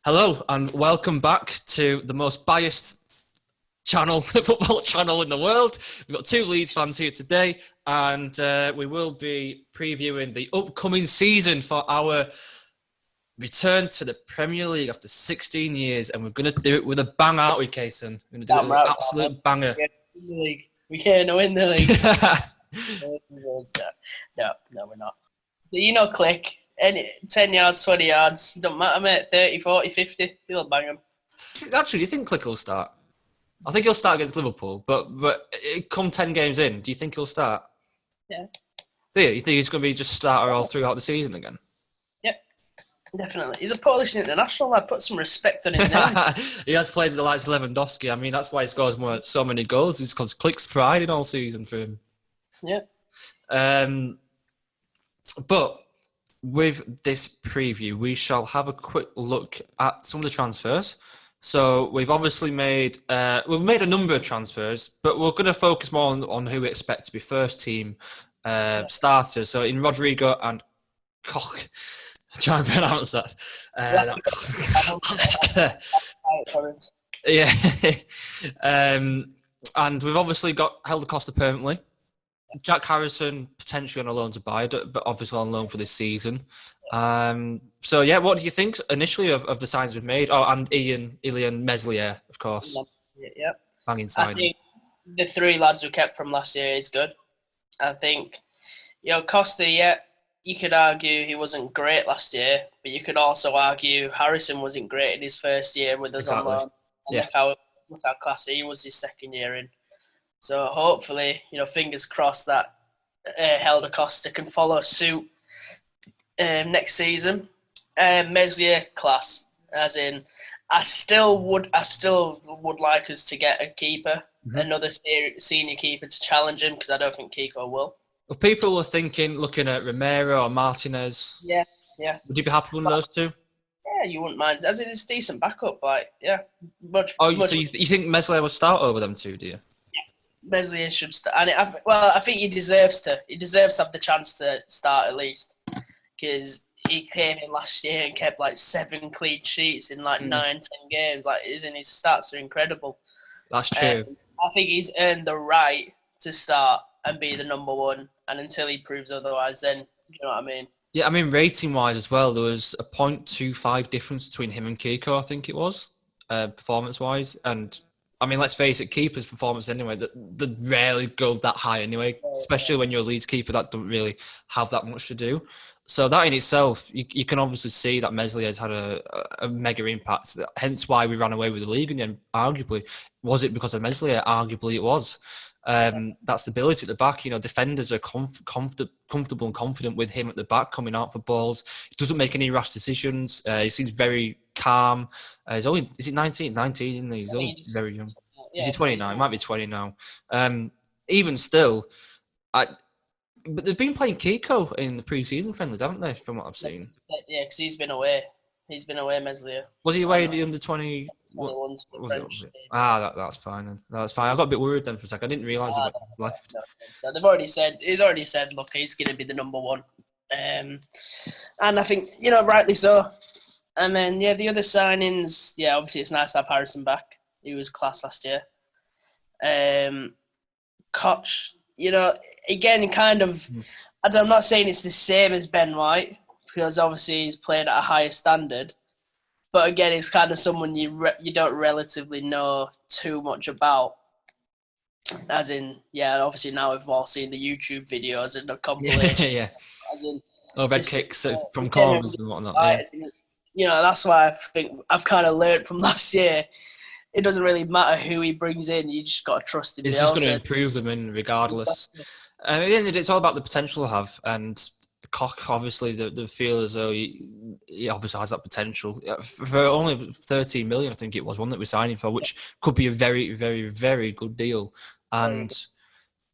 Hello and welcome back to the most biased football channel in the world. We've got two Leeds fans here today, and we will be previewing the upcoming season for our return to the Premier League after 16 years, and we're going to do it with a bang, aren't we, Kason? We're going to do it with an absolute banger. We can't win the league. No, we're not. Click. 10 yards, 20 yards, don't matter, mate. 30, 40, 50, he'll bang them. Actually, do you think Click will start? I think he'll start against Liverpool, but come 10 games in, do you think he'll start? Yeah. Do you? You think he's going to be just starter all throughout the season again? Yep, definitely. He's a Polish international, lad. Put some respect on his name. He has played the likes of Lewandowski. I mean, that's why he scores so many goals. It's because Click's providing all season for him. Yeah. But with this preview, we shall have a quick look at some of the transfers. So we've obviously made a number of transfers, but we're going to focus more on who we expect to be first team starters. So in Rodrigo and Koch, try and pronounce that. Yeah. And we've obviously got Helder Costa permanently. Jack Harrison potentially on a loan to buy, but obviously on loan for this season. So yeah, what do you think initially of the signs we've made? Oh, and Ilian Meslier, of course. Yep. Banging sign. I think the three lads we kept from last year is good. I think, Costa, you could argue he wasn't great last year, but you could also argue Harrison wasn't great in his first year with us on loan. Yeah. Look how classy he was his second year in. So hopefully, fingers crossed that Helder Costa can follow suit next season. Meslier, class, as in, I still would like us to get a keeper, another senior keeper to challenge him, because I don't think Kiko will. Well, people were looking at Romero or Martinez. Yeah. Would you be happy with those two? Yeah, you wouldn't mind. As in, it's decent backup, So you think Meslier would start over them two, do you? Meslier should start, and I think he deserves to. He deserves to have the chance to start at least, because he came in last year and kept 7 clean sheets in 9-10 games. His stats are incredible. That's true. I think he's earned the right to start and be the number one, and until he proves otherwise, then you know what I mean. Yeah, I mean rating wise as well, there was a 0.25 difference between him and Kiko, I think it was, performance wise, and. I mean, let's face it, keeper's performance anyway, that rarely go that high anyway, especially when you're a Leeds keeper that don't really have that much to do. So that in itself, you can obviously see that Meslier has had a mega impact, hence why we ran away with the league. And then arguably, was it because of Meslier? Arguably it was. That stability at the back, defenders are comfortable and confident with him at the back, coming out for balls. He doesn't make any rash decisions. He seems very calm. Is he 19? 19, isn't he? He's only very young. Is he 20 now? He might be 20 now. Even still, but they've been playing Kiko in the pre-season friendlies, haven't they, from what I've seen? Yeah, because he's been away. He's been away, Meslier. Was he away in the under 20? That's fine then. That's fine. I got a bit worried then for a second. I didn't realise he left. No, they've already said. He's already said, look, he's going to be the number one, and I think rightly so. And then the other signings, obviously it's nice to have Harrison back. He was class last year. Koch, again, kind of. I'm not saying it's the same as Ben White, because obviously he's played at a higher standard. But again, it's kind of someone you don't relatively know too much about. As in, obviously now we've all seen the YouTube videos and the compilation. Yeah. As in, red kicks from corners and whatnot. That's why I think I've kind of learned from last year. It doesn't really matter who he brings in. You just got to trust him. He's just going to improve them in regardless. At the end of the day, it's all about the potential I have. And Koch, obviously, the feel as though he obviously has that potential. For only 13 million, I think it was one that we're signing for, which could be a very, very, very good deal. And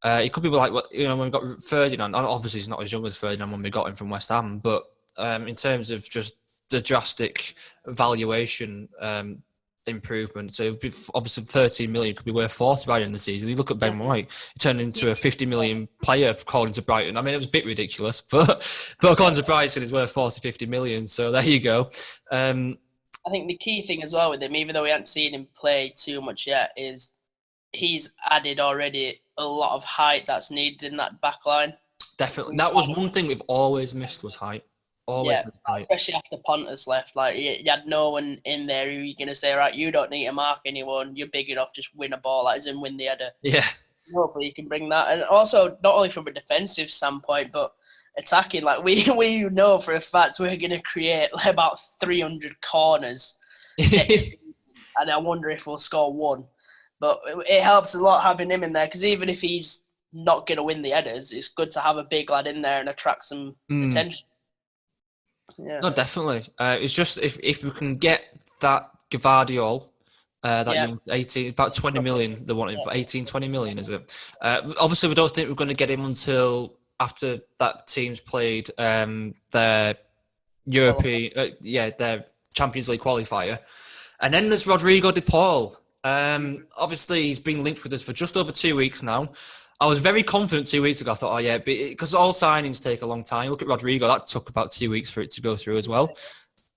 it could be like when we got Ferdinand. Obviously, he's not as young as Ferdinand when we got him from West Ham, but in terms of just the drastic valuation improvement. So obviously 13 million could be worth 40 by the end of the season. You look at Ben White, he turned into a 50 million player according to Brighton. I mean, it was a bit ridiculous, but according to Brighton, he's worth 40, 50 million. So there you go. I think the key thing as well with him, even though we haven't seen him play too much yet, is he's added already a lot of height that's needed in that back line. Definitely. That was one thing we've always missed was height. Always missed height. Especially after Pontus left. Like, you had no one in there who you're going to say, right, you don't need to mark anyone. You're big enough, just win a ball, like, as in win the header. Yeah. Hopefully you can bring that. And also, not only from a defensive standpoint, but attacking. Like, we know for a fact we're going to create like, about 300 corners next season, and I wonder if we'll score one. But it helps a lot having him in there, because even if he's not going to win the headers, it's good to have a big lad in there and attract some attention. Yeah. No, definitely. It's just if we can get that Gvardiol, young 18, about 20 million, they wanted for 18, 20 million, is it? Obviously, we don't think we're going to get him until after that team's played their European, their Champions League qualifier. And then there's Rodrigo de Paul. Obviously, he's been linked with us for just over 2 weeks now. I was very confident 2 weeks ago. I thought, because all signings take a long time. Look at Rodrigo. That took about 2 weeks for it to go through as well.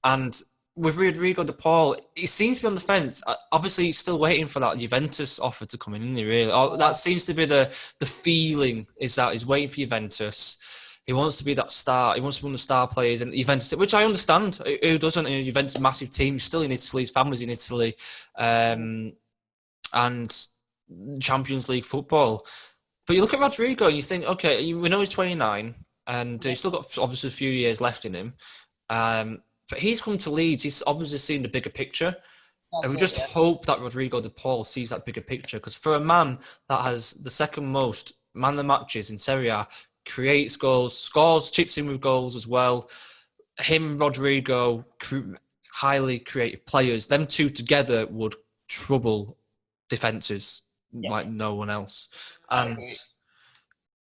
And with Rodrigo de Paul, he seems to be on the fence. Obviously, he's still waiting for that Juventus offer to come in, isn't he, really? That seems to be the feeling, is that he's waiting for Juventus. He wants to be that star. He wants to be one of the star players in Juventus, which I understand. Who doesn't? Juventus, massive team. He's still in Italy. His family's in Italy. And Champions League football. But you look at Rodrigo and you think, okay, we know he's 29 and he's still got obviously a few years left in him. But he's come to Leeds. He's obviously seen the bigger picture. And we just hope that Rodrigo de Paul sees that bigger picture. Because for a man that has the second most man of the matches in Serie A, creates goals, scores, chips in with goals as well. Him, Rodrigo, highly creative players. Them two together would trouble defences like no one else. And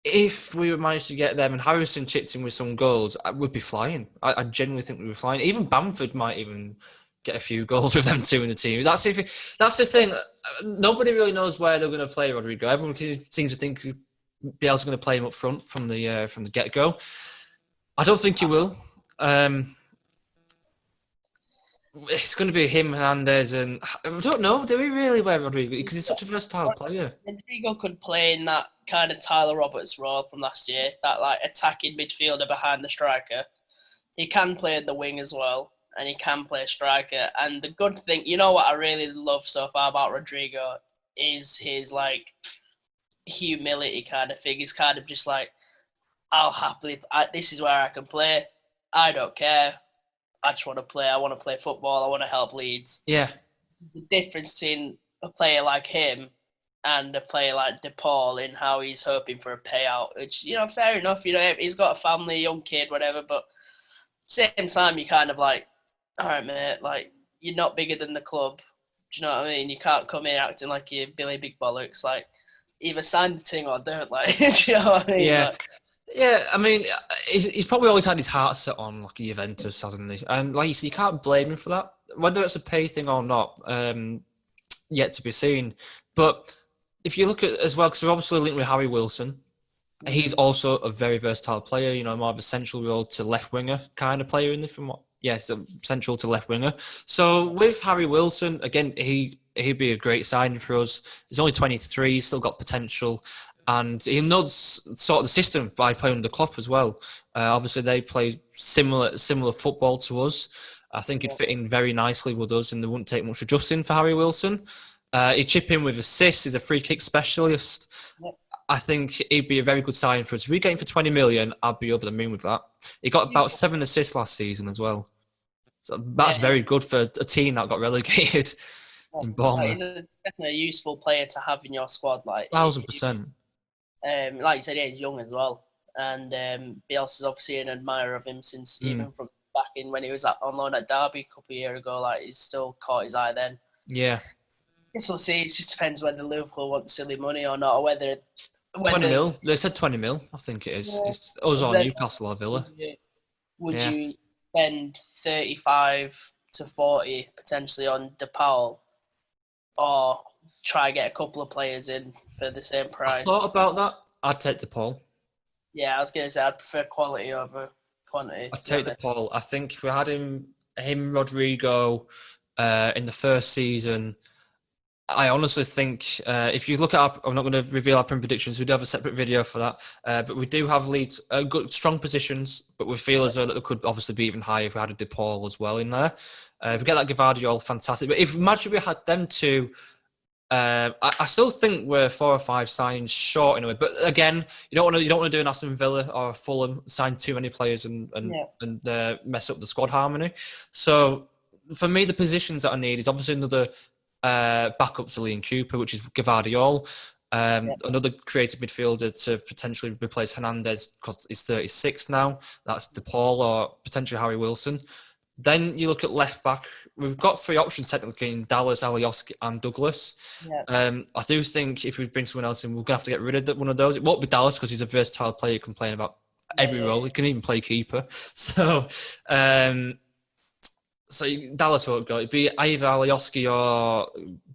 if we managed to get them and Harrison chipped in with some goals, we'd be flying. I genuinely think we'd be flying. Even Bamford might even get a few goals with them two in the team. That's the thing. Nobody really knows where they're going to play Rodrigo. Everyone seems to think Bielsa's going to play him up front from the get-go. I don't think he will. It's going to be him, Hernandez, and I don't know. Do we really wear Rodrigo? Because he's such a versatile player. Rodrigo could play in that kind of Tyler Roberts role from last year, that like attacking midfielder behind the striker. He can play the wing as well, and he can play striker. And the good thing, you know what I really love so far about Rodrigo is his like humility kind of thing. He's kind of just like, I'll happily, this is where I can play. I don't care. I just want to play. I want to play football. I want to help Leeds. Yeah. The difference between a player like him and a player like De Paul in how he's hoping for a payout, which, fair enough. He's got a family, young kid, whatever. But same time, you kind of like, all right, mate, like, you're not bigger than the club. Do you know what I mean? You can't come in acting like you're Billy Big Bollocks. Like, either sign the thing or don't. Like, do you know what I mean? Yeah. Like, yeah, I mean, he's probably always had his heart set on like Juventus, hasn't he? And like you said, you can't blame him for that. Whether it's a pay thing or not, yet to be seen. But if you look at as well, because we're obviously linked with Harry Wilson, he's also a very versatile player. More of a central role to left winger kind of player in the from what? Yes, central to left winger. So with Harry Wilson, again, he'd be a great signing for us. He's only 23, he's still got potential. And he knows sort of the system by playing under Klopp as well. Obviously, they play similar football to us. I think he'd fit in very nicely with us, and there wouldn't take much adjusting for Harry Wilson. He'd chip in with assists. He's a free kick specialist. Yep. I think he'd be a very good sign for us. If we get him for 20 million, I'd be over the moon with that. He got about 7 assists last season as well. So that's very good for a team that got relegated in Bournemouth. He's definitely a useful player to have in your squad. 1,000%. Like you said, he's young as well. And Bielsa's obviously an admirer of him since even from back in when he was on loan at Derby a couple of years ago. Like, he's still caught his eye then. Yeah. I guess we'll see. It just depends whether Liverpool want silly money or not, or whether 20 mil. They said 20 mil, I think it is. It's us or Newcastle or Villa. Would you spend 35 to 40 potentially on De Paul, or try and get a couple of players in for the same price? I thought about that. I'd take De Paul. Yeah, I was going to say I'd prefer quality over quantity. I'd take De Paul. I think if we had him him, Rodrigo, in the first season, I honestly think if you look at I'm not going to reveal our predictions. We do have a separate video for that, but we do have Leeds good, strong positions. But we feel as though that it could obviously be even higher if we had a DePaul as well in there. If we get that Gvardiol, fantastic. But if imagine we had them two. I still think we're 4 or 5 signings short in a way, but again, you don't want to do an Aston Villa or a Fulham, sign too many players and mess up the squad harmony. So for me, the positions that I need is obviously another backup to Liam Cooper, which is Gvardiol, another creative midfielder to potentially replace Hernandez because he's 36 now. That's DePaul or potentially Harry Wilson. Then you look at left back. We've got 3 options technically in Dallas, Alioski, and Douglas. Yeah. I do think if we bring someone else in, we're gonna have to get rid of one of those. It won't be Dallas because he's a versatile player. He can play about every role. He can even play keeper. So, Dallas won't go. It'd be either Alioski or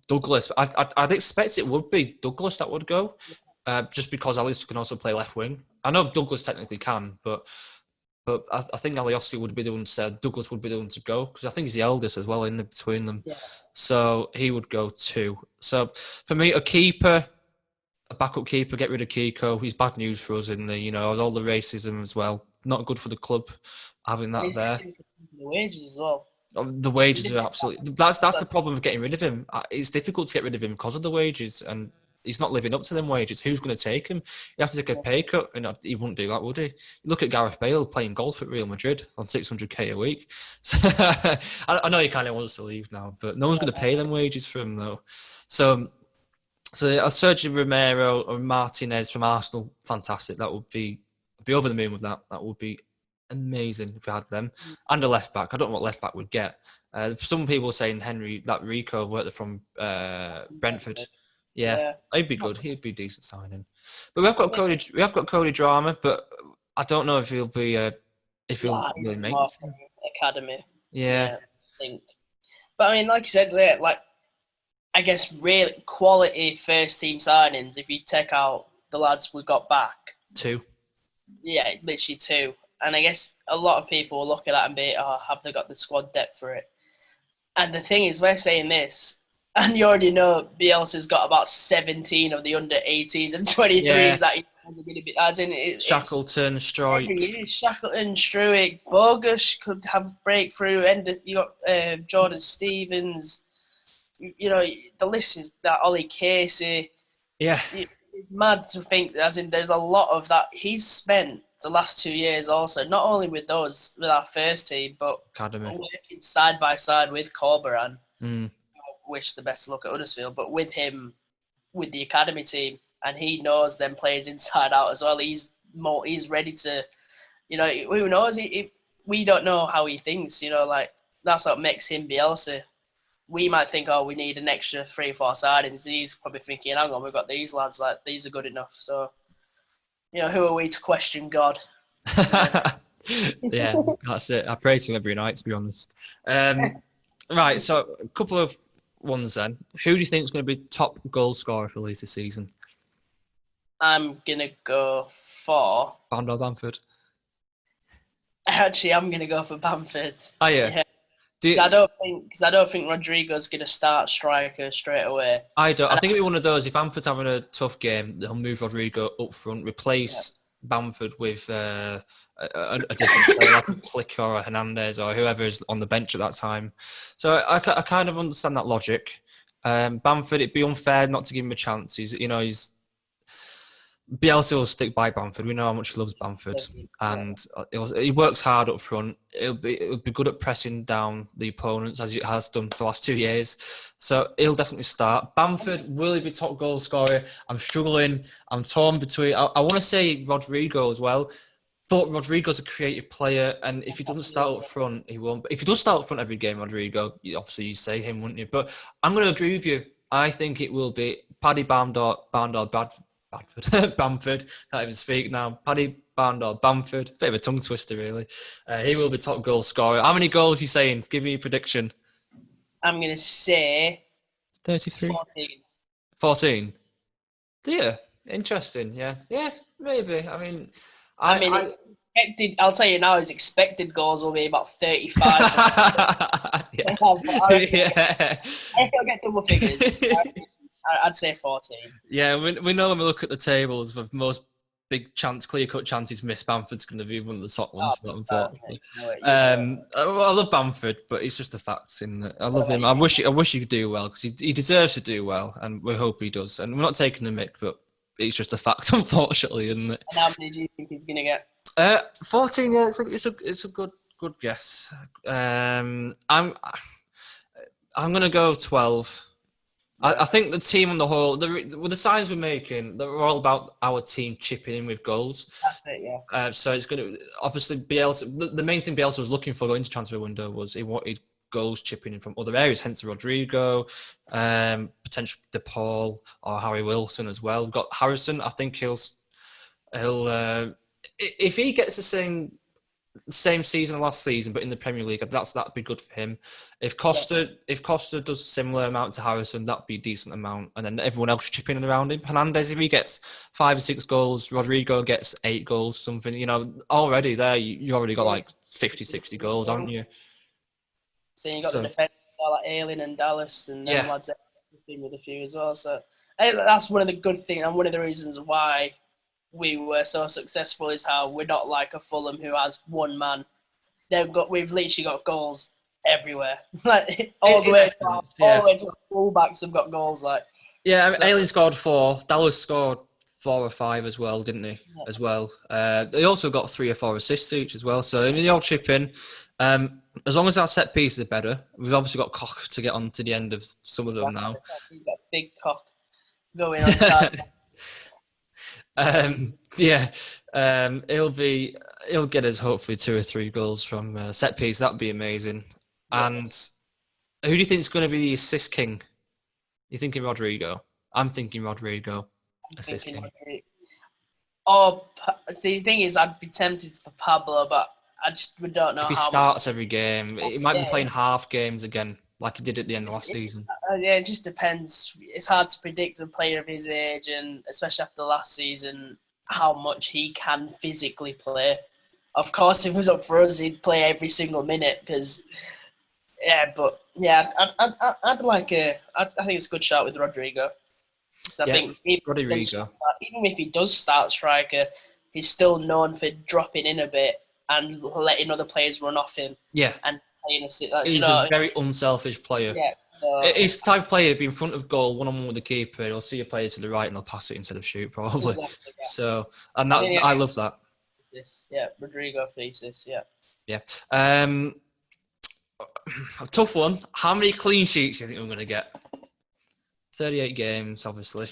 Douglas. I'd expect it would be Douglas that would go, just because Alioski can also play left wing. I know Douglas technically can, but I think Alioski would be the one to say Douglas would be the one to go because I think he's the eldest as well in between them. Yeah. So he would go too. So for me, a keeper, a backup keeper, get rid of Kiko. He's bad news for us in the all the racism as well. Not good for the club having that there. The wages as well. The wages are absolutely. That's the problem of getting rid of him. It's difficult to get rid of him because of the wages and. He's not living up to them wages. Who's going to take him? You have to take a pay cut, and he wouldn't do that, would he? Look at Gareth Bale playing golf at Real Madrid on $600K a week. So, I know he kind of wants to leave now, but no one's going to pay them wages for him though. So Sergio Romero or Martinez from Arsenal, fantastic. That would be over the moon with that. That would be amazing if we had them and a left back. I don't know what left back would get. Some people saying Henry, that Rico worked from Brentford. Yeah, he'd be good. He'd be a decent signing. But we have got Cody Drama, but I don't know if he'll be really make it. Academy. Yeah. I think. But I mean, like you said, like I guess really quality first team signings. If you take out the lads we got back, 2. Yeah, literally 2. And I guess a lot of people will look at that and be, have they got the squad depth for it? And the thing is, we're saying this. And you already know Bielsa's got about 17 of the under 18s and 23s that he's going to be adding. Shackleton, Struijk. Shackleton, Struijk, Bogus could have breakthrough. You got Jordan Stevens. The list is that Ollie Casey. Yeah. It's mad to think, there's a lot of that. He's spent the last 2 years also, not only with our first team, but Academy. Working side by side with Corberan. Wish the best of luck at Huddersfield, but with him, with the academy team, and he knows them players inside out as well. He's ready to, who knows? We don't know how he thinks. That's what makes him Bielsa. We might think, we need an extra 3 or 4 signings. He's probably thinking, hang on, we've got these lads. Like these are good enough. So, who are we to question God? Yeah, that's it. I pray to him every night, to be honest. Right, so a couple of ones then. Who do you think is going to be top goal scorer for Leeds this season? I'm going to go for... Bamford. Actually, I'm going to go for Bamford. Oh, yeah. I don't think Rodrigo's going to start striker straight away. I don't. I think it'll be one of those, if Bamford's having a tough game, they'll move Rodrigo up front, replace Bamford with a different player, like a Click or a Hernandez or whoever is on the bench at that time. So I kind of understand that logic. Bamford, it'd be unfair not to give him a chance. Bielsa will stick by Bamford. We know how much he loves Bamford, and he works hard up front. It'll be good at pressing down the opponents as he has done for the last 2 years. So he'll definitely start. Bamford, will he be top goal scorer? I'm struggling. I'm torn between. I want to say Rodrigo as well, but Rodrigo's a creative player, and if he doesn't start up front, he won't. But if he does start up front every game, Rodrigo, obviously you say him, wouldn't you? But I'm going to agree with you. I think it will be Paddy Bamford. Bamford, can't even speak now. Paddy Bamford, bit of a tongue twister, really. He will be top goal scorer. How many goals are you saying? Give me a prediction. I'm going to say 33. 14. 14? Yeah, interesting. Yeah, maybe. I mean, I'll tell you now, his expected goals will be about 35. Yeah. If he'll get double figures, I'd say 14. Yeah, we know when we look at the tables with most big clear-cut chances missed, Bamford's going to be one of the top ones, unfortunately. I love Bamford, but it's just a fact. I love him. I wish he could do well because he deserves to do well, and we hope he does. And we're not taking the mick, but it's just a fact, unfortunately, isn't it? And how many do you think he's going to get? 14. Yeah, it's a good guess. I'm going to go 12. I think the team on the whole, with the signs we're making, they're all about our team chipping in with goals. That's it, yeah. So it's going to obviously Bielsa. The main thing Bielsa was looking for going into transfer window was he wanted goals chipping in from other areas. Hence Rodrigo, potentially DePaul or Harry Wilson as well. We've got Harrison. I think he'll if he gets the same season last season, but in the Premier League, that'd be good for him. If Costa does a similar amount to Harrison, that'd be a decent amount, and then everyone else chipping in around him. Hernandez, if he gets 5 or 6 goals, Rodrigo gets 8 goals, something. Already there, you already got like 50, 60 goals, haven't you? So you got the defence like Ayling and Dallas, and then lads with a few as well. So that's one of the good things, and one of the reasons why we were so successful is how we're not like a Fulham who has one man. We've literally got goals everywhere, like all the way to the fullbacks have got goals. Like Ayling scored 4. Dallas scored 4 or 5 as well, didn't he? Yeah. As well, they also got 3 or 4 assists each as well. So they all chip in. As long as our set pieces are better, we've obviously got Koch to get on to the end of some of them now. You've got big Koch going on. He'll get us hopefully 2 or 3 goals from set piece. That'd be amazing. Yeah. And who do you think is going to be the assist king? You thinking Rodrigo? I'm thinking Rodrigo. Assist king. The thing is, I'd be tempted for Pablo, but I just don't know. If he starts every game, he might be playing half games again, like he did at the end of last season. It just depends. It's hard to predict a player of his age, and especially after last season, how much he can physically play. Of course, if it was up for us, he'd play every single minute. I think it's a good shot with Rodrigo. I think Rodrigo. Even if he does start striker, he's still known for dropping in a bit and letting other players run off him. Yeah. And he's a very unselfish player. Yeah. He's the type of player to be in front of goal, one-on-one with the keeper. He'll see a player to the right and he'll pass it instead of shoot, probably. Exactly, yeah. So, and that I love that. Rodrigo thesis, Yeah. A tough one. How many clean sheets do you think we're going to get? 38 games, obviously.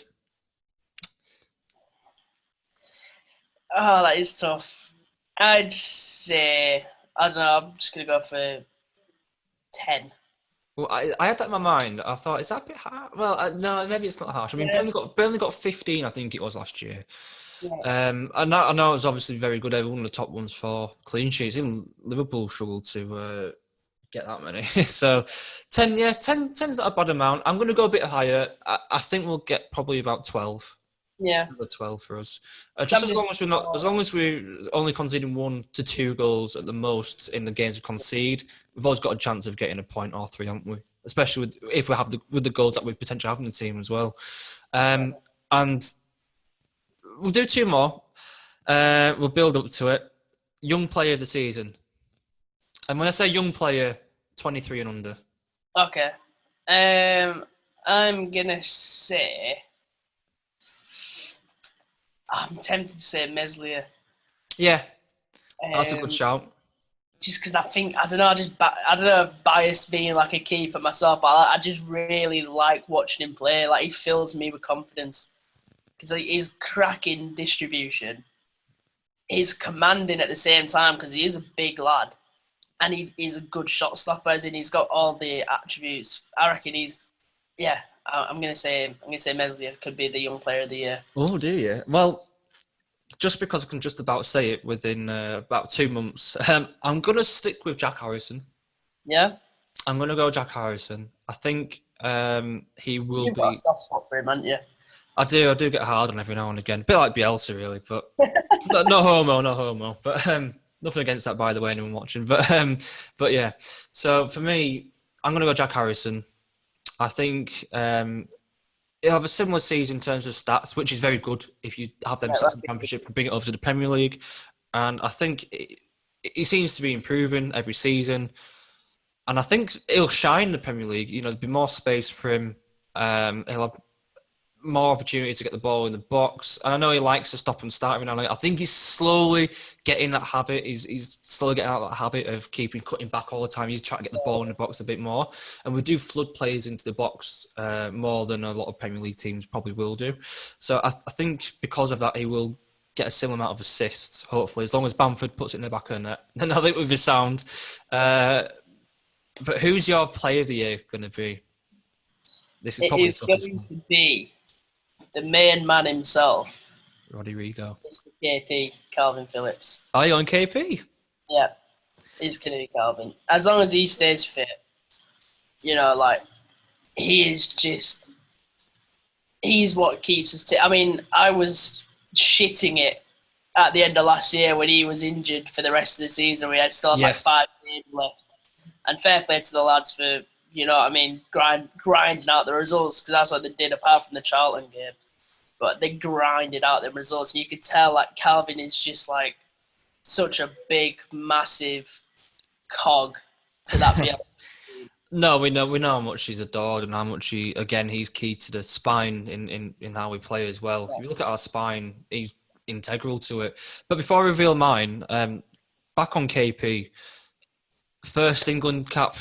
Oh, that is tough. I'd say, I don't know, I'm just going to go for 10. Well, I had that in my mind. I thought, is that a bit harsh? Well, no, maybe it's not harsh. I mean, Burnley got 15, I think it was last year. Yeah. I know it was obviously very good. One of the top ones for clean sheets. Even Liverpool struggled to get that many. So 10, 10's not a bad amount. I'm going to go a bit higher. I think we'll get probably about 12. Yeah, 12 for us. As long as we're only conceding 1 to 2 goals at the most in the games we concede, we've always got a chance of getting a point or 3, haven't we? Especially if we have with the goals that we potentially have in the team as well. And we'll do 2 more. We'll build up to it. Young player of the season. And when I say young player, 23 and under. Okay. I'm gonna say. I'm tempted to say Meslier. Yeah, that's a good shout. Just because I don't know, biased being like a keeper myself, but I just really like watching him play. Like, he fills me with confidence because he's cracking distribution. He's commanding at the same time because he is a big lad, and he's a good shot stopper. As in, he's got all the attributes. I reckon he's. Yeah, I'm gonna say Meslier could be the young player of the year. Oh, do you? Well, just because I can just about say it within about 2 months, I'm gonna stick with Jack Harrison. Yeah, I'm gonna go Jack Harrison. I think he will You've got a soft spot for him, haven't you? I do get hard on every now and again. A bit like Bielsa, really, but no homo, no homo. But nothing against that, by the way, anyone watching. But yeah. So for me, I'm gonna go Jack Harrison. I think he'll have a similar season in terms of stats, which is very good if you have them Yeah, stats in the Championship and bring it over to the Premier League. And I think he seems to be improving every season. And I think he'll shine in the Premier League. You know, there'll be more space for him. He'll have more opportunity to get the ball in the box. And I know he likes to stop and start every now and then. I think he's slowly getting that habit. He's slowly getting out of that habit of cutting back all the time. He's trying to get the ball in the box a bit more. And we do flood players into the box more than a lot of Premier League teams probably will do. So I think because of that, he will get a similar amount of assists, hopefully, as long as Bamford puts it in the back of the net. Then I think we'll be sound. But who's your player of the year going to be? This is probably It is going to be the main man himself, Rodrigo. Mr KP, Calvin Phillips. Are you on KP? Yeah, it's going to be Calvin. As long as he stays fit, you know, like, he's what keeps us. I mean, I was shitting it at the end of last year when he was injured for the rest of the season. We had still had like 5 games left. And fair play to the lads for, you know what I mean, grinding out the results, because that's what they did apart from the Charlton game. But they grinded out the results. And you could tell, like, Calvin is just, like, such a big, massive cog to that Bielsa. No, we know how much he's adored and how much he's key to the spine in how we play as well. Yeah. If you look at our spine, he's integral to it. But before I reveal mine, back on KP, first England cap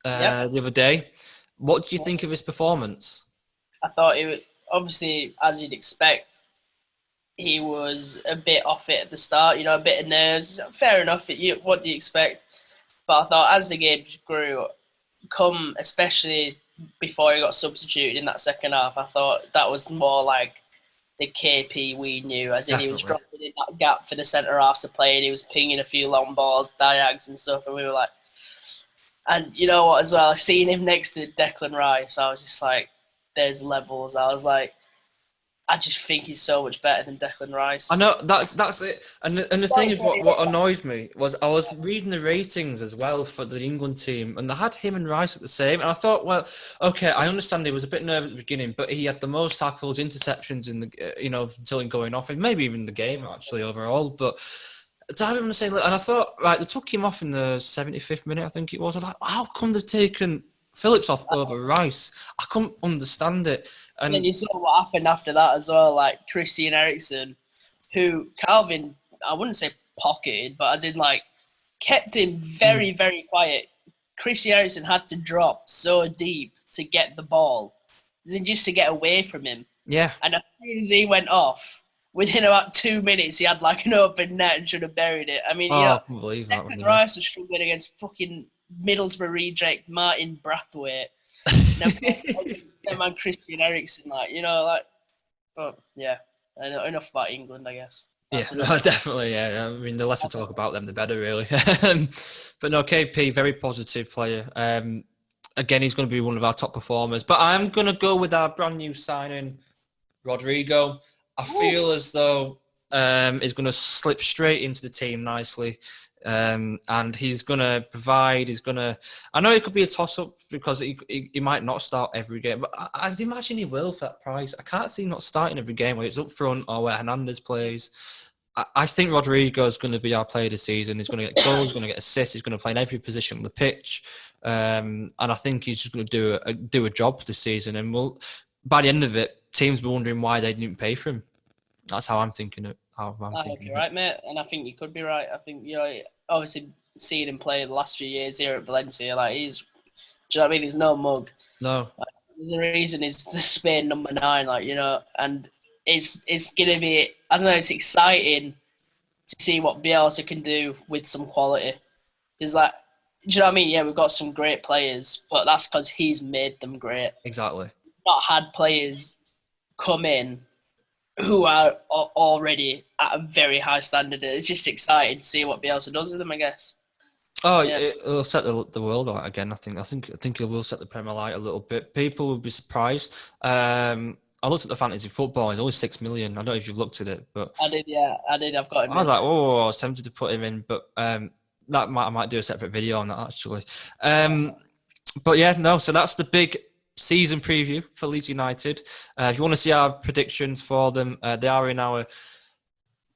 the other day. What do you think of his performance? I thought it was, obviously, as you'd expect, he was a bit off it at the start, you know, a bit of nerves. Fair enough, what do you expect? But I thought as the game grew, especially before he got substituted in that second half, I thought that was more like the KP we knew, as in he was dropping in that gap for the centre-halves to play, and he was pinging a few long balls, diags and stuff, and we were like... And you know what, as well, seeing him next to Declan Rice, I was just like, there's levels. I was like, I just think he's so much better than Declan Rice. I know, that's it. And the thing is, what annoyed me was I was reading the ratings as well for the England team, and they had him and Rice at the same. And I thought, well, okay, I understand he was a bit nervous at the beginning, but he had the most tackles, interceptions in the, until him going off, and maybe even the game actually overall. But to have him on the same, and I thought, right, they took him off in the 75th minute, I think it was. I was like, how come they've taken Phillips off over Rice? I couldn't understand it. And then you saw what happened after that as well, like Christian Eriksen, who Calvin, I wouldn't say pocketed, but as in like kept him very, very quiet. Christian Eriksen had to drop so deep to get the ball, as in just to get away from him. Yeah. And as soon as he went off, within about 2 minutes, he had like an open net and should have buried it. I mean, I can't believe that. Declan Rice was struggling against fucking Middlesbrough reject Martin Brathwaite. Man, Christian Eriksen, like, you know, like, but yeah, enough about England, I guess. Definitely, yeah. I mean, the less we talk about them, the better, really. But no, KP, very positive player. Again, he's going to be one of our top performers. But I'm going to go with our brand new signing, Rodrigo. I feel as though he's going to slip straight into the team nicely. And he's going to provide, I know it could be a toss-up because he might not start every game, but I'd imagine he will for that price. I can't see him not starting every game, whether it's up front or where Hernandez plays. I think Rodrigo is going to be our player of the season. He's going to get goals, he's going to get assists, he's going to play in every position on the pitch. And I think he's just going to do a job this season. And by the end of it, teams will be wondering why they didn't pay for him. That's how I'm thinking it. I think you're right, mate, and I think you could be right. I think, obviously seeing him play the last few years here at Valencia, like, do you know what I mean? He's no mug. No. The reason is the Spain number 9, and it's gonna be, I don't know, it's exciting to see what Bielsa can do with some quality. Because, like, do you know what I mean? Yeah, we've got some great players, but that's because he's made them great. Exactly. We've not had players come in who are already at a very high standard. It's just exciting to see what Bielsa does with them, I guess. Oh, yeah. It'll set the world alight again. I think it will set the Premier League a little bit. People will be surprised. I looked at the fantasy football. He's only 6 million. I don't know if you've looked at it, but I did, yeah, I did. I've got him. I was like, oh, I was tempted to put him in, but I might do a separate video on that actually. But yeah, no. So that's the big season preview for Leeds United. If you want to see our predictions for them, they are in our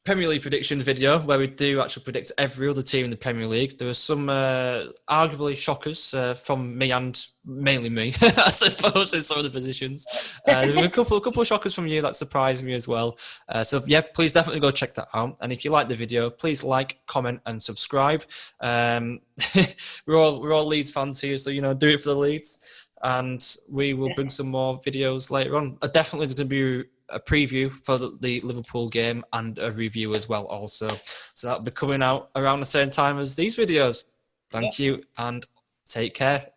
Premier League predictions video where we do actually predict every other team in the Premier League. There were some arguably shockers from me and mainly me, I suppose, in some of the positions. There were a couple of shockers from you that surprised me as well. So yeah, please definitely go check that out. And if you like the video, please like, comment, and subscribe. We're all Leeds fans here, so do it for the Leeds. And we will bring some more videos later on. Definitely there's going to be a preview for the Liverpool game and a review as well also. So that'll be coming out around the same time as these videos. Thank you and take care.